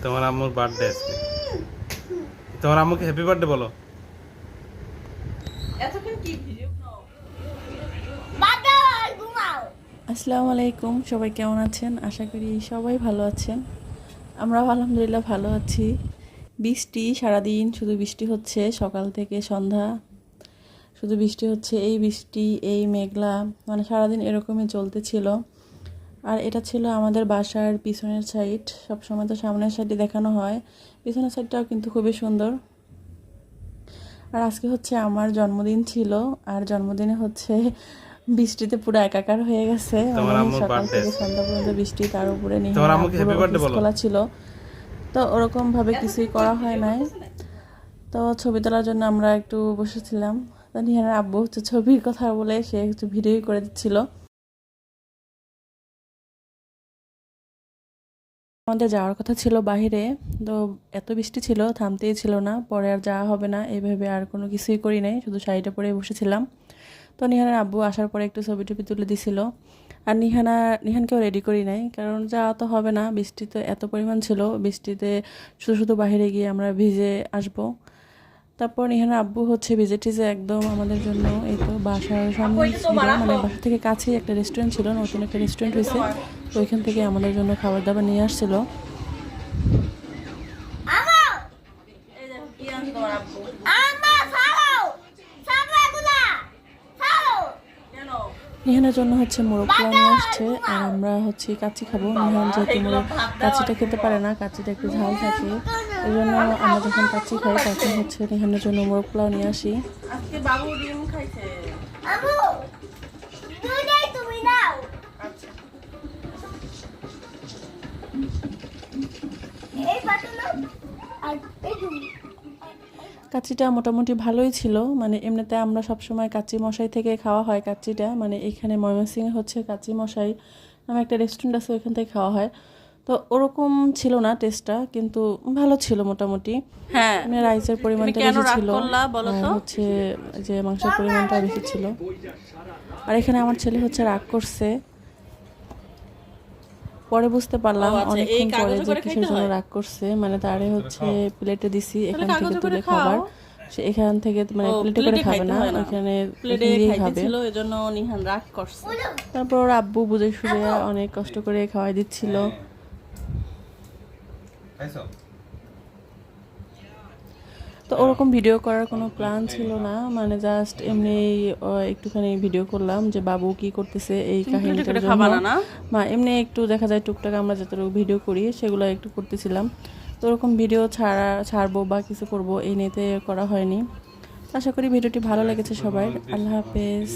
তোমার আম্মুর বার্থডে আজকে। তোমার আম্মুকে হ্যাপি বার্থডে বলো। আসসালামু আলাইকুম, সবাই কেমন আছেন? আশা করি সবাই ভালো আছেন। আমরাও আলহামদুলিল্লাহ ভালো আছি। বৃষ্টি সারাদিন, শুধু বৃষ্টি হচ্ছে সকাল থেকে সন্ধ্যা, শুধু বৃষ্টি হচ্ছে। এই বৃষ্টি, এই মেঘলা, মানে সারাদিন এরকমই চলতেছিল। আর এটা ছিল আমাদের বাসার পিছনের সাইড। সবসময় তো সামনের সাইডে দেখানো হয়, পিছনের সাইডটাও কিন্তু খুবই সুন্দর। আর আজকে হচ্ছে আমার জন্মদিন ছিল, আর জন্মদিনে হচ্ছে বৃষ্টিতে পুরো একাকার হয়ে গেছে। মানে সকাল থেকে সন্ধ্যা পর্যন্ত বৃষ্টি, তার উপরে খোলা ছিল, তো ওরকম ভাবে কিছুই করা হয় নাই। তো ছবি তোলার জন্য আমরা একটু বসেছিলাম। তো নিহানের আব্বু হচ্ছে ছবির কথা বলে সে একটু ভিডিও করে দিচ্ছিল। আমাদের যাওয়ার কথা ছিল বাহিরে, তো এত বৃষ্টি ছিল, থামতেই ছিল না। পরে আর যাওয়া হবে না এইভাবে আর কোনো কিছুই করি নাই, শুধু শাড়িটা পরে বসেছিলাম। তো নিহানের আব্বু আসার পরে একটু ছবি টবি তুলে দিছিল। আর নিহানকেও রেডি করি নাই, কারণ যাওয়া তো হবে না, বৃষ্টি তো এত পরিমাণ ছিল। বৃষ্টিতে শুধু শুধু বাইরে গিয়ে আমরা ভিজে আসবো। তারপর নিহানের আব্বু হচ্ছে ভিজে টিজে একদম আমাদের জন্য, এই তো বাসার সামনে ছিল, মানে বাসা থেকে কাছেই একটা রেস্টুরেন্ট ছিল, নতুন একটা রেস্টুরেন্ট হয়েছে, তো ওইখান থেকে আমাদের জন্য খাবার দাবার নিয়ে আসছিল। নিহানের জন্য হচ্ছে মোরগ পোলাও নিয়ে আসছে, আর আমরা হচ্ছে কাচ্চি খাবো। নিহান যেহেতু কাচ্চিটা খেতে পারে না, কাচ্চিটা একটু ঝাল থাকে, এই জন্য আমরা যখন কাচ্চি খাই তখন হচ্ছে নিহানের জন্য মোরগ পোলাও নিয়ে আসি। কাচ্চিটা মোটামুটি ভালোই ছিল, মানে এমনিতে আমরা সবসময় কাচ্চি মশাই থেকে খাওয়া হয় কাচ্চিটা, মানে এখানে ময়মনসিংহে হচ্ছে কাচ্চি মশাই নামে একটা রেস্টুরেন্ট আছে, ওইখান থেকে খাওয়া হয়। তো ওরকম ছিল না টেস্টটা, কিন্তু ভালো ছিল মোটামুটি। হ্যাঁ, রাইসের পরিমাণটা বেশি ছিল, আর হচ্ছে যে মাংসের পরিমাণটা বেশি ছিল। আর এখানে আমার ছেলে হচ্ছে রাগ করছে, পরে বুঝতে পারলাম অনেকক্ষণ পরে যে কিসের জন্য রাগ করছে। মানে তারে হচ্ছে প্লেটে দিছি, এখান থেকে তুলে খাবার, সে এখান থেকে মানে প্লেটে করে খাবে না, ওখানে দিয়েই খাবে, এজন্য নিহান রাগ করছে। তারপর ওর আব্বু বুঝে শুনে অনেক কষ্ট করে খাওয়াই দিচ্ছিল। তো ওরকম ভিডিও করার কোনো প্ল্যান ছিল না, মানে জাস্ট এমনি একটুখানি ভিডিও করলাম যে বাবু কি করতেছে এই কাহিনীটার জন্য। এমনি একটু দেখা যায় টুকটাক আমরা যতটুকু ভিডিও করি সেগুলো একটু করতেছিলাম। তো ওরকম ভিডিও ছাড়বো বা কিছু করব এই নিয়েতে করা হয়নি। আশা করি ভিডিওটি ভালো লেগেছে সবার। আল্লাহ হাফেজ।